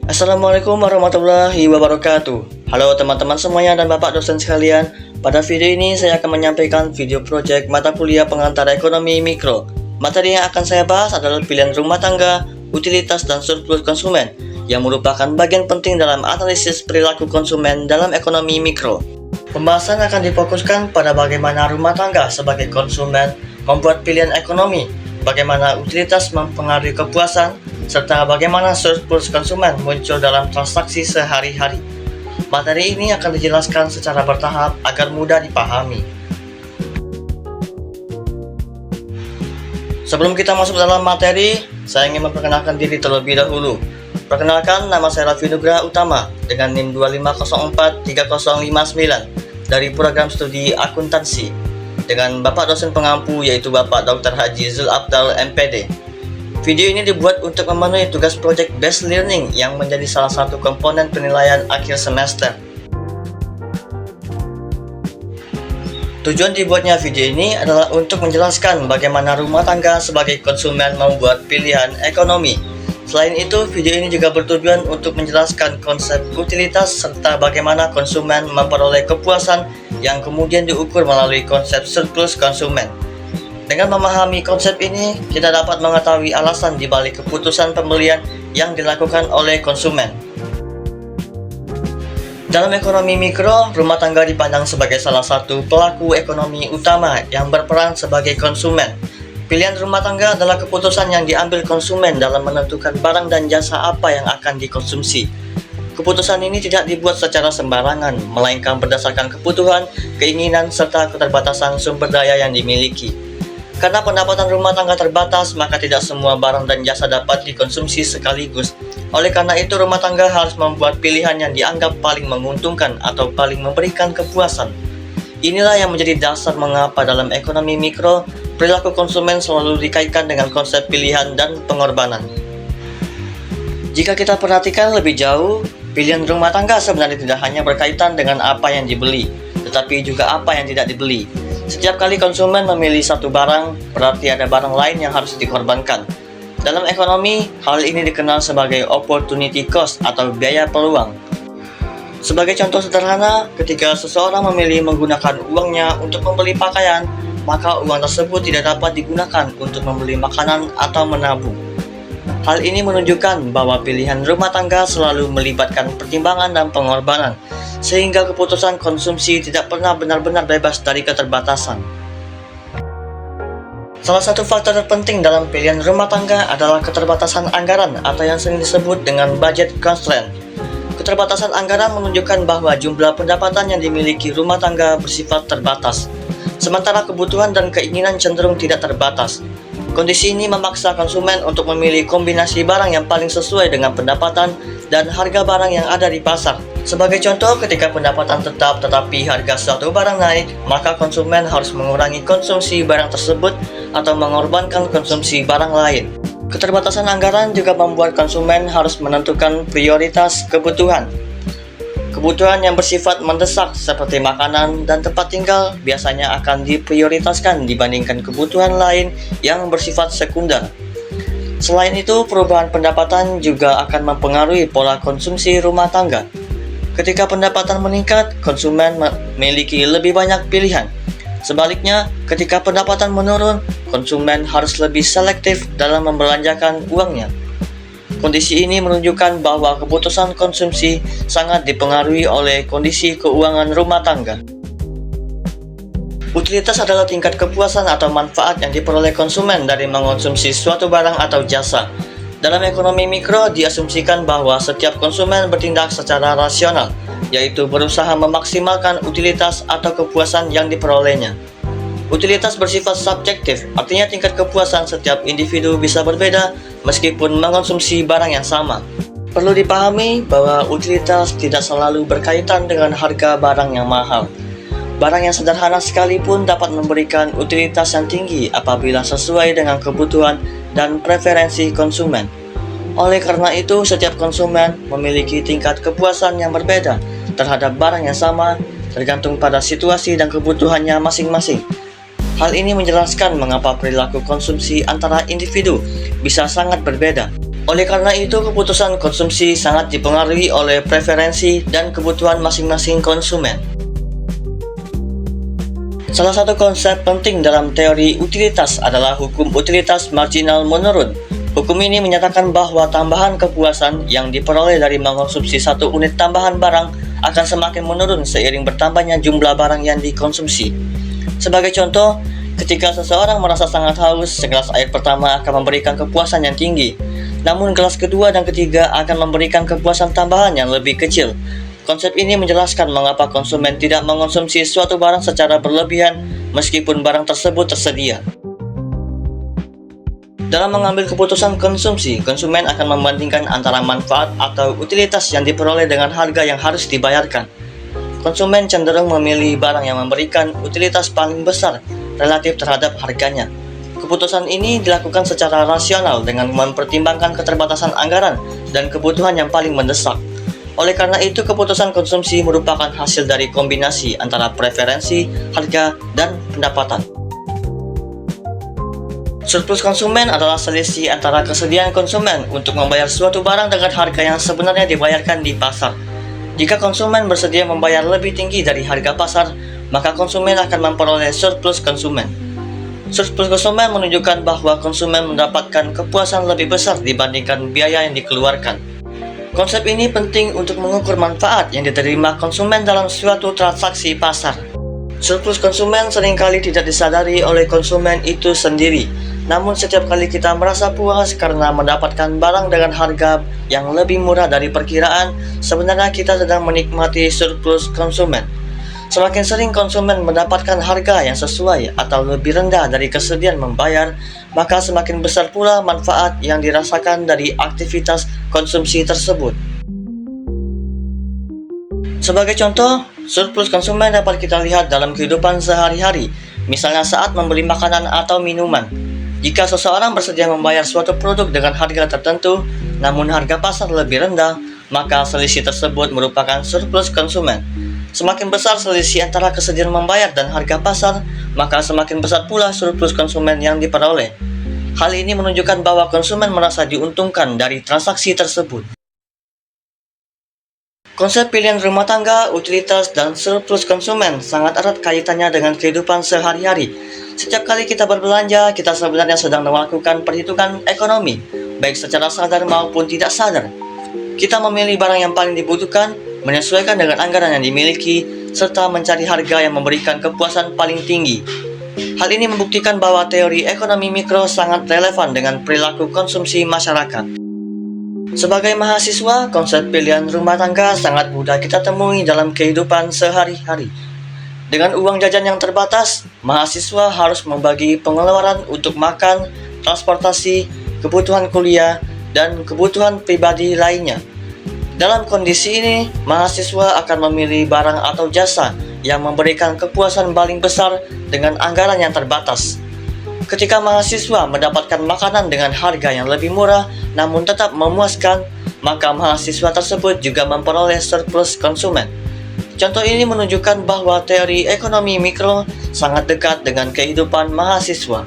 Assalamualaikum warahmatullahi wabarakatuh. Halo teman-teman semuanya dan Bapak dosen sekalian. Pada video ini saya akan menyampaikan video proyek mata kuliah pengantar ekonomi mikro. Materi yang akan saya bahas adalah pilihan rumah tangga, utilitas dan surplus konsumen, yang merupakan bagian penting dalam analisis perilaku konsumen dalam ekonomi mikro. Pembahasan akan difokuskan pada bagaimana rumah tangga sebagai konsumen membuat pilihan ekonomi, bagaimana utilitas mempengaruhi kepuasan, serta bagaimana surplus konsumen muncul dalam transaksi sehari-hari. Materi ini akan dijelaskan secara bertahap agar mudah dipahami. Sebelum kita masuk dalam materi, saya ingin memperkenalkan diri terlebih dahulu. Perkenalkan, nama saya Raffi Nugraha Utama dengan NIM 25043059 dari program studi akuntansi dengan Bapak dosen pengampu yaitu Bapak Dr. Haji Zul Abdal MPD. Video ini dibuat untuk memenuhi tugas Project Based Learning yang menjadi salah satu komponen penilaian akhir semester. Tujuan dibuatnya video ini adalah untuk menjelaskan bagaimana rumah tangga sebagai konsumen membuat pilihan ekonomi. Selain itu, video ini juga bertujuan untuk menjelaskan konsep utilitas serta bagaimana konsumen memperoleh kepuasan yang kemudian diukur melalui konsep surplus konsumen. Dengan memahami konsep ini, kita dapat mengetahui alasan di balik keputusan pembelian yang dilakukan oleh konsumen. Dalam ekonomi mikro, rumah tangga dipandang sebagai salah satu pelaku ekonomi utama yang berperan sebagai konsumen. Pilihan rumah tangga adalah keputusan yang diambil konsumen dalam menentukan barang dan jasa apa yang akan dikonsumsi. Keputusan ini tidak dibuat secara sembarangan, melainkan berdasarkan kebutuhan, keinginan, serta keterbatasan sumber daya yang dimiliki. Karena pendapatan rumah tangga terbatas, maka tidak semua barang dan jasa dapat dikonsumsi sekaligus. Oleh karena itu, rumah tangga harus membuat pilihan yang dianggap paling menguntungkan atau paling memberikan kepuasan. Inilah yang menjadi dasar mengapa dalam ekonomi mikro, perilaku konsumen selalu dikaitkan dengan konsep pilihan dan pengorbanan. Jika kita perhatikan lebih jauh, pilihan rumah tangga sebenarnya tidak hanya berkaitan dengan apa yang dibeli, tetapi juga apa yang tidak dibeli. Setiap kali konsumen memilih satu barang, berarti ada barang lain yang harus dikorbankan. Dalam ekonomi, hal ini dikenal sebagai opportunity cost atau biaya peluang. Sebagai contoh sederhana, ketika seseorang memilih menggunakan uangnya untuk membeli pakaian, maka uang tersebut tidak dapat digunakan untuk membeli makanan atau menabung. Hal ini menunjukkan bahwa pilihan rumah tangga selalu melibatkan pertimbangan dan pengorbanan, sehingga keputusan konsumsi tidak pernah benar-benar bebas dari keterbatasan. Salah satu faktor terpenting dalam pilihan rumah tangga adalah keterbatasan anggaran atau yang sering disebut dengan budget constraint. Keterbatasan anggaran menunjukkan bahwa jumlah pendapatan yang dimiliki rumah tangga bersifat terbatas, sementara kebutuhan dan keinginan cenderung tidak terbatas. Kondisi ini memaksa konsumen untuk memilih kombinasi barang yang paling sesuai dengan pendapatan dan harga barang yang ada di pasar. Sebagai contoh, ketika pendapatan tetap tetapi harga suatu barang naik, maka konsumen harus mengurangi konsumsi barang tersebut atau mengorbankan konsumsi barang lain. Keterbatasan anggaran juga membuat konsumen harus menentukan prioritas kebutuhan. Kebutuhan yang bersifat mendesak seperti makanan dan tempat tinggal biasanya akan diprioritaskan dibandingkan kebutuhan lain yang bersifat sekunder. Selain itu, perubahan pendapatan juga akan mempengaruhi pola konsumsi rumah tangga. Ketika pendapatan meningkat, konsumen memiliki lebih banyak pilihan. Sebaliknya, ketika pendapatan menurun, konsumen harus lebih selektif dalam membelanjakan uangnya. Kondisi ini menunjukkan bahwa keputusan konsumsi sangat dipengaruhi oleh kondisi keuangan rumah tangga. Utilitas adalah tingkat kepuasan atau manfaat yang diperoleh konsumen dari mengonsumsi suatu barang atau jasa. Dalam ekonomi mikro, diasumsikan bahwa setiap konsumen bertindak secara rasional, yaitu berusaha memaksimalkan utilitas atau kepuasan yang diperolehnya. Utilitas bersifat subjektif, artinya tingkat kepuasan setiap individu bisa berbeda meskipun mengonsumsi barang yang sama. Perlu dipahami bahwa utilitas tidak selalu berkaitan dengan harga barang yang mahal. Barang yang sederhana sekalipun dapat memberikan utilitas yang tinggi apabila sesuai dengan kebutuhan dan preferensi konsumen. Oleh karena itu, setiap konsumen memiliki tingkat kepuasan yang berbeda terhadap barang yang sama, tergantung pada situasi dan kebutuhannya masing-masing. Hal ini menjelaskan mengapa perilaku konsumsi antara individu bisa sangat berbeda. Oleh karena itu, keputusan konsumsi sangat dipengaruhi oleh preferensi dan kebutuhan masing-masing konsumen. Salah satu konsep penting dalam teori utilitas adalah hukum utilitas marginal menurun. Hukum ini menyatakan bahwa tambahan kepuasan yang diperoleh dari mengkonsumsi satu unit tambahan barang akan semakin menurun seiring bertambahnya jumlah barang yang dikonsumsi. Sebagai contoh, ketika seseorang merasa sangat haus, segelas air pertama akan memberikan kepuasan yang tinggi, namun gelas kedua dan ketiga akan memberikan kepuasan tambahan yang lebih kecil. Konsep ini menjelaskan mengapa konsumen tidak mengonsumsi suatu barang secara berlebihan meskipun barang tersebut tersedia. Dalam mengambil keputusan konsumsi, konsumen akan membandingkan antara manfaat atau utilitas yang diperoleh dengan harga yang harus dibayarkan. Konsumen cenderung memilih barang yang memberikan utilitas paling besar relatif terhadap harganya. Keputusan ini dilakukan secara rasional dengan mempertimbangkan keterbatasan anggaran dan kebutuhan yang paling mendesak. Oleh karena itu, keputusan konsumsi merupakan hasil dari kombinasi antara preferensi, harga, dan pendapatan. Surplus konsumen adalah selisih antara kesediaan konsumen untuk membayar suatu barang dengan harga yang sebenarnya dibayarkan di pasar. Jika konsumen bersedia membayar lebih tinggi dari harga pasar, maka konsumen akan memperoleh surplus konsumen. Surplus konsumen menunjukkan bahwa konsumen mendapatkan kepuasan lebih besar dibandingkan biaya yang dikeluarkan. Konsep ini penting untuk mengukur manfaat yang diterima konsumen dalam suatu transaksi pasar. Surplus konsumen seringkali tidak disadari oleh konsumen itu sendiri. Namun setiap kali kita merasa puas karena mendapatkan barang dengan harga yang lebih murah dari perkiraan, sebenarnya kita sedang menikmati surplus konsumen. Semakin sering konsumen mendapatkan harga yang sesuai atau lebih rendah dari kesediaan membayar, maka semakin besar pula manfaat yang dirasakan dari aktivitas konsumsi tersebut. Sebagai contoh, surplus konsumen dapat kita lihat dalam kehidupan sehari-hari, misalnya saat membeli makanan atau minuman. Jika seseorang bersedia membayar suatu produk dengan harga tertentu, namun harga pasar lebih rendah, maka selisih tersebut merupakan surplus konsumen. Semakin besar selisih antara kesediaan membayar dan harga pasar, maka semakin besar pula surplus konsumen yang diperoleh. Hal ini menunjukkan bahwa konsumen merasa diuntungkan dari transaksi tersebut. Konsep pilihan rumah tangga, utilitas, dan surplus konsumen sangat erat kaitannya dengan kehidupan sehari-hari. Setiap kali kita berbelanja, kita sebenarnya sedang melakukan perhitungan ekonomi, baik secara sadar maupun tidak sadar. Kita memilih barang yang paling dibutuhkan, menyesuaikan dengan anggaran yang dimiliki, serta mencari harga yang memberikan kepuasan paling tinggi. Hal ini membuktikan bahwa teori ekonomi mikro sangat relevan dengan perilaku konsumsi masyarakat. Sebagai mahasiswa, konsep pilihan rumah tangga sangat mudah kita temui dalam kehidupan sehari-hari. Dengan uang jajan yang terbatas, mahasiswa harus membagi pengeluaran untuk makan, transportasi, kebutuhan kuliah, dan kebutuhan pribadi lainnya. Dalam kondisi ini, mahasiswa akan memilih barang atau jasa yang memberikan kepuasan paling besar dengan anggaran yang terbatas. Ketika mahasiswa mendapatkan makanan dengan harga yang lebih murah namun tetap memuaskan, maka mahasiswa tersebut juga memperoleh surplus konsumen. Contoh ini menunjukkan bahwa teori ekonomi mikro sangat dekat dengan kehidupan mahasiswa.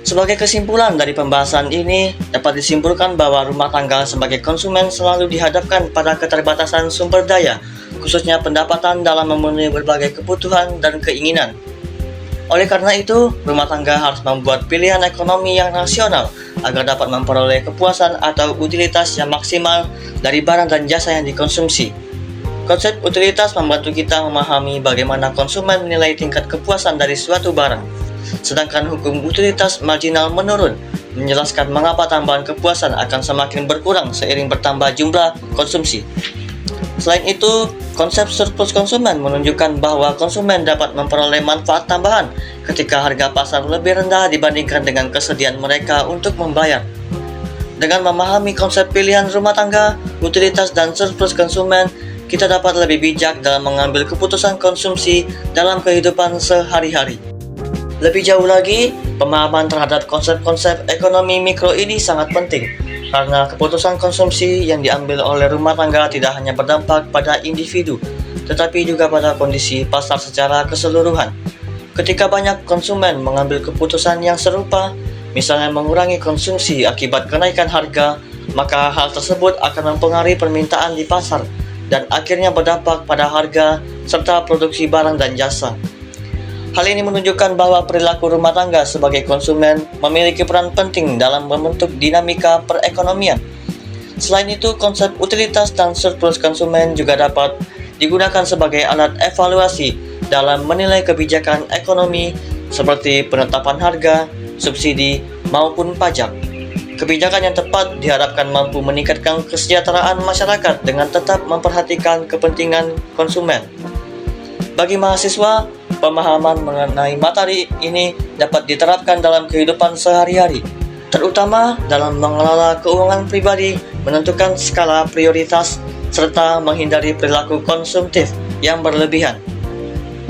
Sebagai kesimpulan dari pembahasan ini, dapat disimpulkan bahwa rumah tangga sebagai konsumen selalu dihadapkan pada keterbatasan sumber daya, khususnya pendapatan dalam memenuhi berbagai kebutuhan dan keinginan. Oleh karena itu, rumah tangga harus membuat pilihan ekonomi yang rasional agar dapat memperoleh kepuasan atau utilitas yang maksimal dari barang dan jasa yang dikonsumsi. Konsep utilitas membantu kita memahami bagaimana konsumen menilai tingkat kepuasan dari suatu barang. Sedangkan hukum utilitas marginal menurun, menjelaskan mengapa tambahan kepuasan akan semakin berkurang seiring bertambah jumlah konsumsi. Selain itu, konsep surplus konsumen menunjukkan bahwa konsumen dapat memperoleh manfaat tambahan ketika harga pasar lebih rendah dibandingkan dengan kesediaan mereka untuk membayar. Dengan memahami konsep pilihan rumah tangga, utilitas, dan surplus konsumen, kita dapat lebih bijak dalam mengambil keputusan konsumsi dalam kehidupan sehari-hari. Lebih jauh lagi, pemahaman terhadap konsep-konsep ekonomi mikro ini sangat penting, karena keputusan konsumsi yang diambil oleh rumah tangga tidak hanya berdampak pada individu, tetapi juga pada kondisi pasar secara keseluruhan. Ketika banyak konsumen mengambil keputusan yang serupa, misalnya mengurangi konsumsi akibat kenaikan harga, maka hal tersebut akan mempengaruhi permintaan di pasar dan akhirnya berdampak pada harga serta produksi barang dan jasa. Hal ini menunjukkan bahwa perilaku rumah tangga sebagai konsumen memiliki peran penting dalam membentuk dinamika perekonomian. Selain itu, konsep utilitas dan surplus konsumen juga dapat digunakan sebagai alat evaluasi dalam menilai kebijakan ekonomi seperti penetapan harga, subsidi, maupun pajak. Kebijakan yang tepat diharapkan mampu meningkatkan kesejahteraan masyarakat dengan tetap memperhatikan kepentingan konsumen. Bagi mahasiswa, pemahaman mengenai materi ini dapat diterapkan dalam kehidupan sehari-hari, terutama dalam mengelola keuangan pribadi, menentukan skala prioritas, serta menghindari perilaku konsumtif yang berlebihan.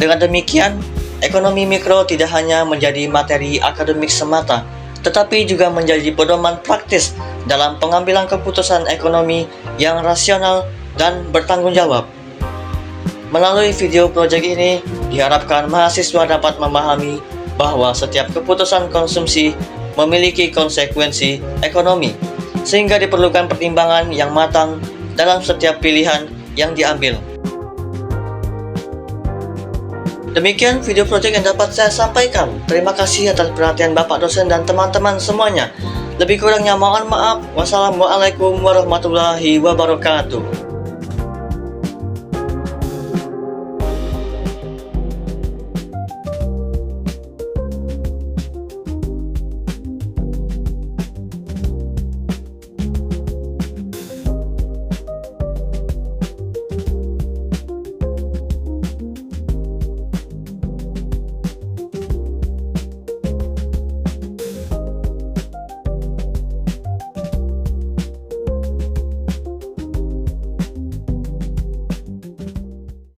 Dengan demikian, ekonomi mikro tidak hanya menjadi materi akademik semata, tetapi juga menjadi pedoman praktis dalam pengambilan keputusan ekonomi yang rasional dan bertanggung jawab. Melalui video project ini, diharapkan mahasiswa dapat memahami bahwa setiap keputusan konsumsi memiliki konsekuensi ekonomi, sehingga diperlukan pertimbangan yang matang dalam setiap pilihan yang diambil. Demikian video project yang dapat saya sampaikan. Terima kasih atas perhatian Bapak dosen dan teman-teman semuanya. Lebih kurangnya mohon maaf. Wassalamualaikum warahmatullahi wabarakatuh.